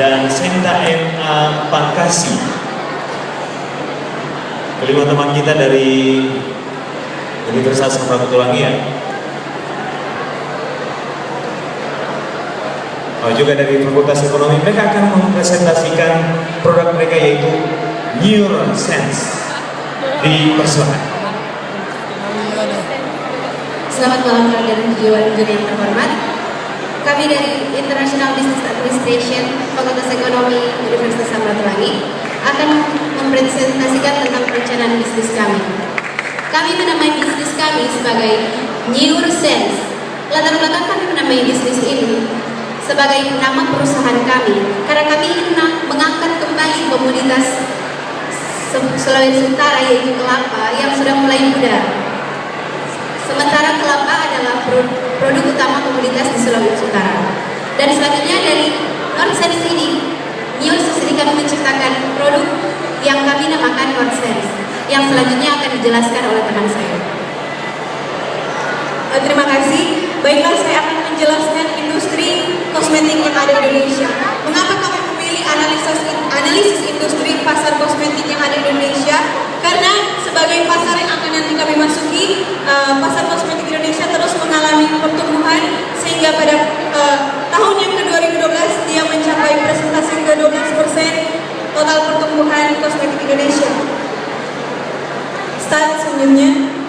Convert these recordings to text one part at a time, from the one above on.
dan Senta M.A. Pangkasi. Kelima teman kita dari Universitas Samratulangi juga dari Fakultas Ekonomi. Mereka akan mempresentasikan produk mereka yaitu NeuroSense. Dipersilakan. Selamat malam dan juara yang terhormat. Kami dari International Business Administration Fakultas Ekonomi Universitas Samratulangi akan mempresentasikan tentang perencanaan bisnis kami. Kami menamai bisnis kami sebagai NeuroSense. Latar belakang kami menamai bisnis ini sebagai nama perusahaan kami karena kami ingin mengangkat kembali komoditas Sulawesi Utara yaitu kelapa yang sudah mulai pudar. Sementara kelapa adalah produk utama komoditas di Sulawesi Utara. Dan selanjutnya dari NeuroSense ini, NeuroSense ini kami menciptakan produk yang kami namakan NeuroSense yang selanjutnya akan dijelaskan oleh teman saya. Terima kasih. Baiklah, saya akan menjelaskan industri kosmetik yang ada di Indonesia. Mengapa kami memilih analisis industri pasar kosmetik yang ada di Indonesia? Karena sebagai pasar yang akan nanti kami masuki, pasar kosmetik Indonesia terus mengalami pertumbuhan sehingga pada tahun yang ke-2012 dia mencapai presentasi ke-12% total pertumbuhan kosmetik Indonesia. Start selanjutnya.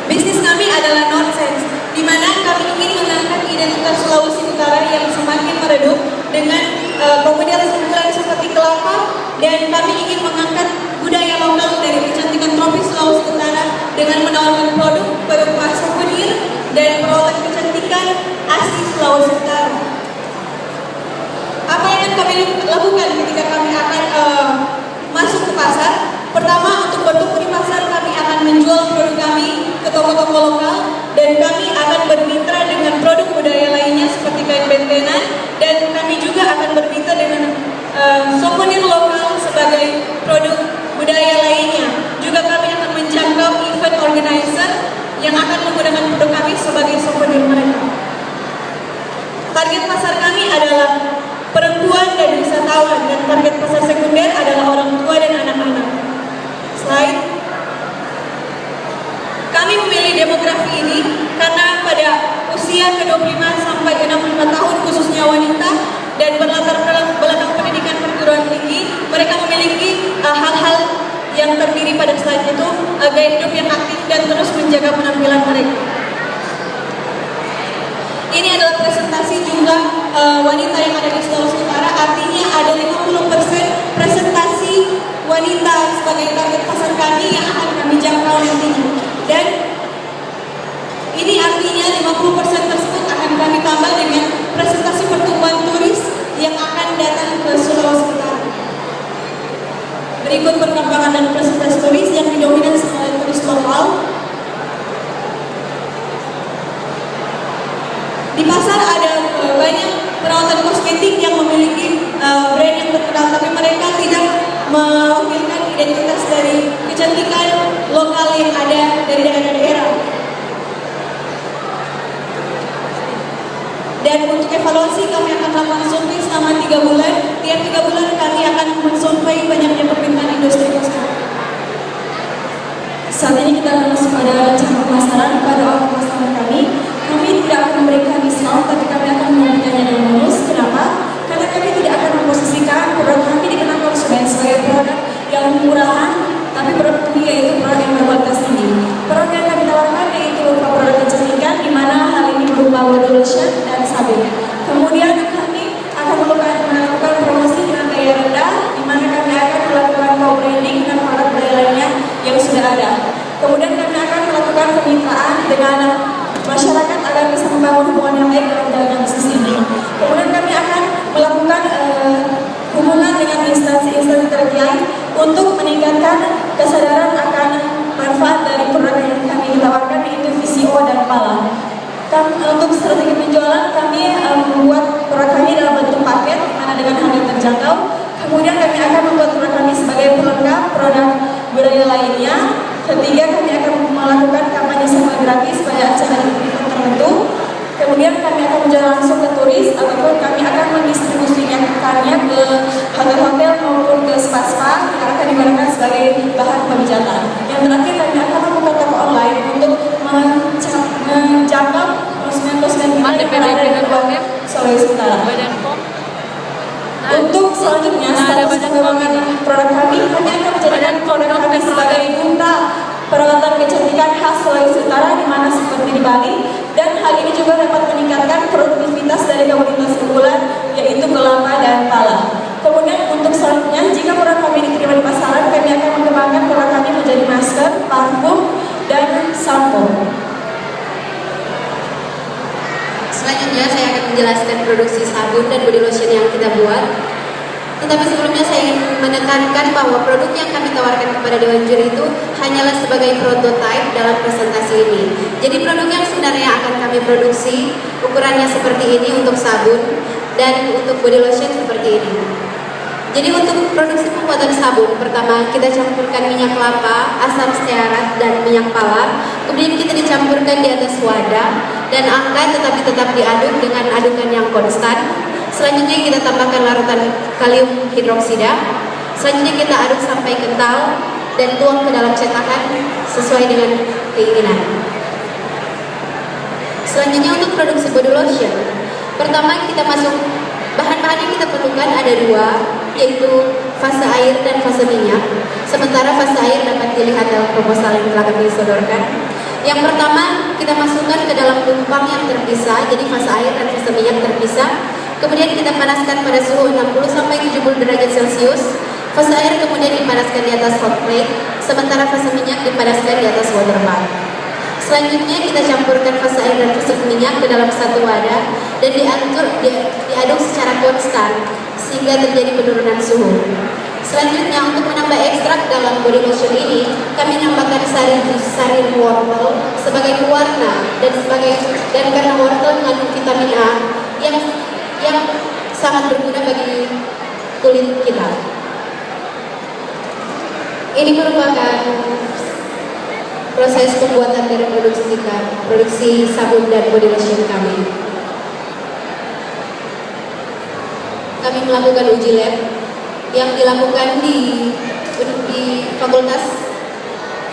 Bisnis kami adalah NeuroSense, di mana kami ingin mengangkat identitas Sulawesi Utara yang semakin meredup dengan komoditas unggulan seperti kelapa, dan kami ingin mengangkat budaya lokal dari kecantikan tropis Sulawesi Utara dengan menawarkan produk berupa souvenir dan perawatan kecantikan asli Sulawesi Utara. Apa yang akan kami lakukan ketika kami akan masuk ke pasar? Pertama, untuk bertumbuh di pasar, kami akan menjual produk kami ke toko-toko lokal, dan kami akan bermitra dengan produk budaya lainnya seperti kain bentenan, dan kami juga akan bermitra dengan souvenir lokal sebagai produk budaya lainnya. Juga kami akan menjangkau event organizer yang akan menggunakan produk kami sebagai souvenir mereka. Target pasar kami adalah perempuan dan wisatawan, dan target pasar sekunder adalah orang tua dan anak-anak. Slide. Kami memilih demografi ini karena pada usia ke-25 sampai 65 tahun khususnya wanita dan berlatar belakang pendidikan perguruan tinggi, mereka memiliki hal-hal yang terdiri pada slide itu gaya hidup yang aktif dan terus menjaga penampilan mereka. Ini adalah presentasi jumlah wanita yang ada di Sulawesi Utara, artinya ada 50% presentasi wanita sebagai target pasar kami yang akan kami jangkau nantinya. Dan ini artinya 50% tersebut akan kami tambah dengan presentasi pertumbuhan turis yang akan datang ke Sulawesi Utara. Berikut perkembangan dan presentasi turis yang didominasi oleh turis lokal. Di pasar ada banyak perawatan kosmetik yang memiliki brand yang terkenal, tapi mereka tidak mewakilkan identitas dari kecantikan lokal yang ada dari daerah-daerah. Dan untuk evaluasi kami akan melakukan survei selama 3 bulan. Tiap 3 bulan kami akan mensurvei banyaknya permintaan industri kosmetik. Saat ini kita akan masuk pada rencana pemasaran pada awal pemasaran kami. Kami tidak akan memberikan diskon, tapi kami akan memberikannya dengan bonus. Kenapa? Karena kami tidak akan memposisikan produk kami dikenal konsumen sebagai produk yang murahan, tapi produk kami yaitu produk yang berkualitas tinggi. Produk yang kami tawarkan yaitu berupa produk kecantikan, di mana hal ini berupa body lotion dan sabun. Kemudian kami akan melakukan promosi dengan biaya rendah, di mana kami akan melakukan co-branding dengan produk lainnya yang sudah ada. Kemudian kami akan melakukan kemitraan dengan masyarakat agar bisa membangun hubungan yang baik dalam jalannya bisnis ini. Kemudian kami akan melakukan hubungan dengan instansi-instansi terkait untuk meningkatkan kesadaran akan manfaat dari produk yang kami tawarkan, yaitu VCO dan PALA. Untuk strategi penjualan, kami membuat produk kami dalam bentuk paket, mana dengan harga terjangkau. Kemudian kami akan membuat produk kami sebagai pelengkap produk budaya lainnya. Ketiga, kami akan melakukan kampanye sama gratis pada acara tertentu. Kemudian kami akan sebagai bahan pembicaraan. Yang terakhir, kami akan membuka toko online untuk menjangkau konsumen-konsumen kita yang berada di luar Sulawesi Utara. Untuk selanjutnya, status pengembangan produk kami akan menjadikan produk kami sebagai duta perawatan kecantikan khas Sulawesi Utara, di mana seperti di Bali, dan hal ini juga dapat meningkatkan produktivitas dari komoditas unggulan, yaitu kelapa dan pala. Kemudian untuk selanjutnya, jika produk kami diterima di pasaran, kami akan mengembangkan produk kami menjadi masker, parfum, dan sampo. Selanjutnya saya akan menjelaskan produksi sabun dan body lotion yang kita buat. Tetapi sebelumnya saya ingin menekankan bahwa produk yang kami tawarkan kepada Dewan Juri itu hanyalah sebagai prototipe dalam presentasi ini. Jadi produk yang sebenarnya akan kami produksi ukurannya seperti ini untuk sabun, dan untuk body lotion seperti ini. Jadi untuk produksi pembuatan sabun, pertama kita campurkan minyak kelapa, asam stearat, dan minyak pala. Kemudian kita dicampurkan di atas wadah dan angkat, tetapi tetap diaduk dengan adukan yang konstan. Selanjutnya kita tambahkan larutan kalium hidroksida. Selanjutnya kita aduk sampai kental dan tuang ke dalam cetakan sesuai dengan keinginan. Selanjutnya untuk produksi body lotion, pertama kita masuk, bahan-bahan yang kita perlukan ada dua, yaitu fase air dan fase minyak. Sementara fase air dapat dilihat dalam proposal yang telah kami sodorkan. Yang pertama kita masukkan ke dalam lumpang yang terpisah, jadi fase air dan fase minyak terpisah. Kemudian kita panaskan pada suhu 60-70 derajat Celcius. Fase air kemudian dipanaskan di atas hot plate, sementara fase minyak dipanaskan di atas water bath. Selanjutnya kita campurkan fase air dan fase minyak ke dalam satu wadah dan diaduk secara konstan sehingga terjadi penurunan suhu. Selanjutnya untuk menambah ekstrak dalam body lotion ini, kami menambahkan sari wortel sebagai pewarna dan karena wortel mengandung vitamin A yang sangat berguna bagi kulit kita. Ini merupakan proses pembuatan dari produksi sabun dan body lotion kami. Kami melakukan uji lab yang dilakukan di Fakultas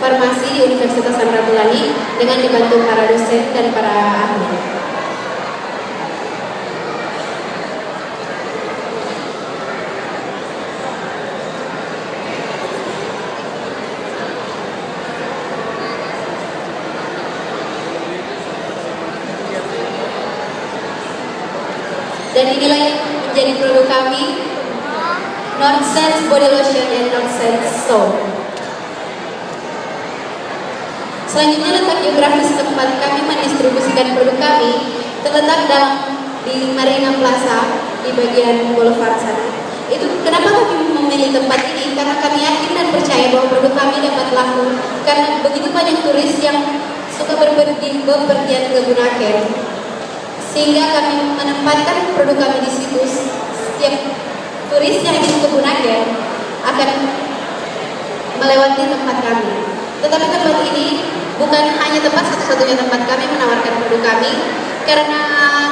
Farmasi di Universitas Samratulangi dengan dibantu para dosen dan para ahli. Dan inilah yang menjadi produk kami, Nonsense Body Lotion and Nonsense Soap. Selanjutnya letak geografis tempat kami mendistribusikan produk kami terletak di Marina Plaza di bagian boulevard sana. Itu kenapa kami memilih tempat ini? Karena kami yakin dan percaya bahwa produk kami dapat laku karena begitu banyak turis yang suka bepergian ke Bunaken. Sehingga kami menempatkan produk kami di situ. Setiap turis yang ingin ke Bunaken akan melewati tempat kami. Tetapi tempat ini bukan hanya tempat satu-satunya tempat kami menawarkan produk kami, karena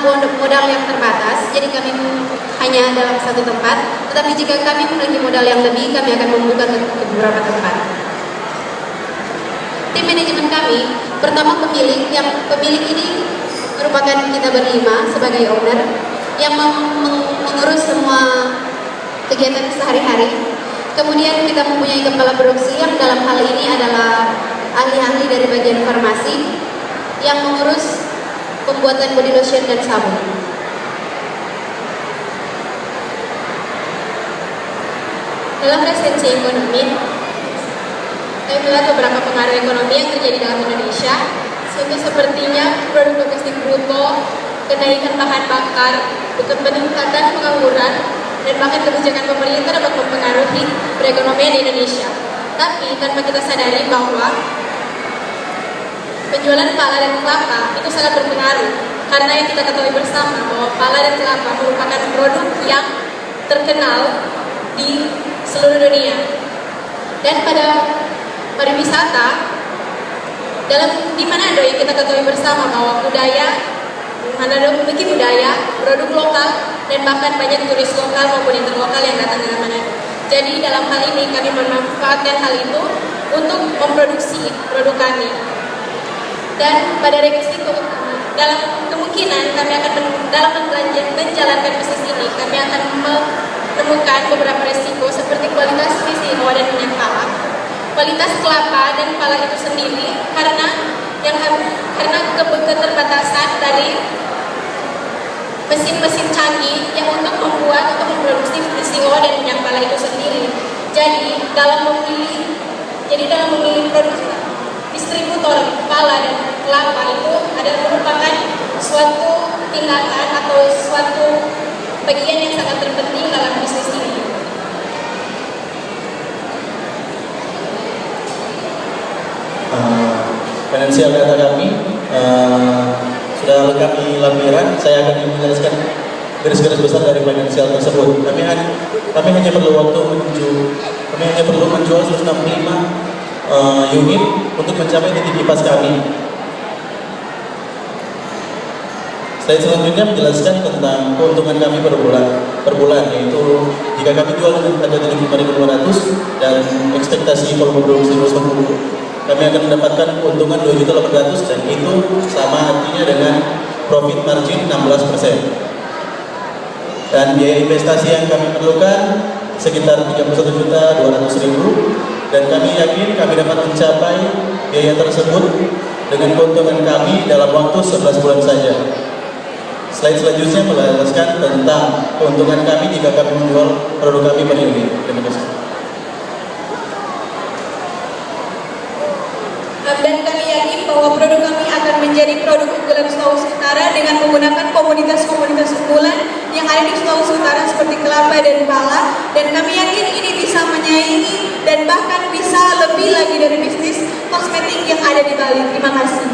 modal yang terbatas. Jadi kami hanya dalam satu tempat. Tetapi jika kami memiliki modal yang lebih, kami akan membuka ke beberapa tempat. Tim manajemen kami, pertama pemilik ini merupakan kita berlima sebagai owner yang mengurus semua kegiatan sehari-hari. Kemudian kita mempunyai kepala produksi yang dalam hal ini adalah ahli-ahli dari bagian farmasi yang mengurus pembuatan body lotion dan sabun. Dalam resensi ekonomi, kami melihat beberapa pengaruh ekonomi yang terjadi dalam Indonesia. Contoh sepertinya produk domestik bruto, kenaikan bahan bakar, peningkatan pengangguran, dan bahkan kebijakan pemerintah dapat mempengaruhi perekonomian di Indonesia. Tapi tanpa kita sadari bahwa penjualan pala dan kelapa itu sangat berpengaruh, karena yang kita ketahui bersama bahwa pala dan kelapa merupakan produk yang terkenal di seluruh dunia. Dan pada pariwisata, di Manado yang kita ketahui bersama bahwa Manado memiliki budaya, produk lokal, dan bahkan banyak turis lokal maupun interlokal yang datang ke Manado. Jadi dalam hal ini kami memanfaatkan hal itu untuk memproduksi produk kami. Dan pada resiko dalam kemungkinan kami akan dalam menjalankan bisnis ini, kami akan menemukan beberapa resiko seperti kualitas visi dan minyak pala, kualitas kelapa dan pala itu sendiri karena keterbatasan dari mesin-mesin canggih yang untuk membuat atau memproduksi VCO dan minyak pala itu sendiri. Jadi dalam memilih produk distributor pala dan kelapa itu adalah merupakan suatu tindakan atau suatu bagian yang sangat terpenting dalam bisnis ini. Finansial data kami sudah lengkap di lampiran. Saya akan menjelaskan garis-garis besar dari finansial tersebut. Kami hanya perlu menjual 165 unit untuk mencapai titik kipas kami. Slide selanjutnya menjelaskan tentang keuntungan kami per bulan, yaitu jika kami jual dengan harga 75.500 dan ekspektasi volume produksi 210, kami akan mendapatkan keuntungan 2.800.000 dan itu sama artinya dengan profit margin 16%. Dan biaya investasi yang kami perlukan sekitar 31.200.000 dan kami yakin kami dapat mencapai biaya tersebut dengan keuntungan kami dalam waktu 11 bulan saja. Slide selanjutnya menjelaskan tentang keuntungan kami jika kami menjual produk kami per unit. Terima kasih. Dan kami yakin bahwa produk kami akan menjadi produk unggulan Sulawesi Utara dengan menggunakan komoditas-komoditas unggulan yang ada di Sulawesi Utara seperti kelapa dan pala, dan kami yakin ini bisa menyaingi dan bahkan bisa lebih lagi dari bisnis kosmetik yang ada di Bali. Terima kasih.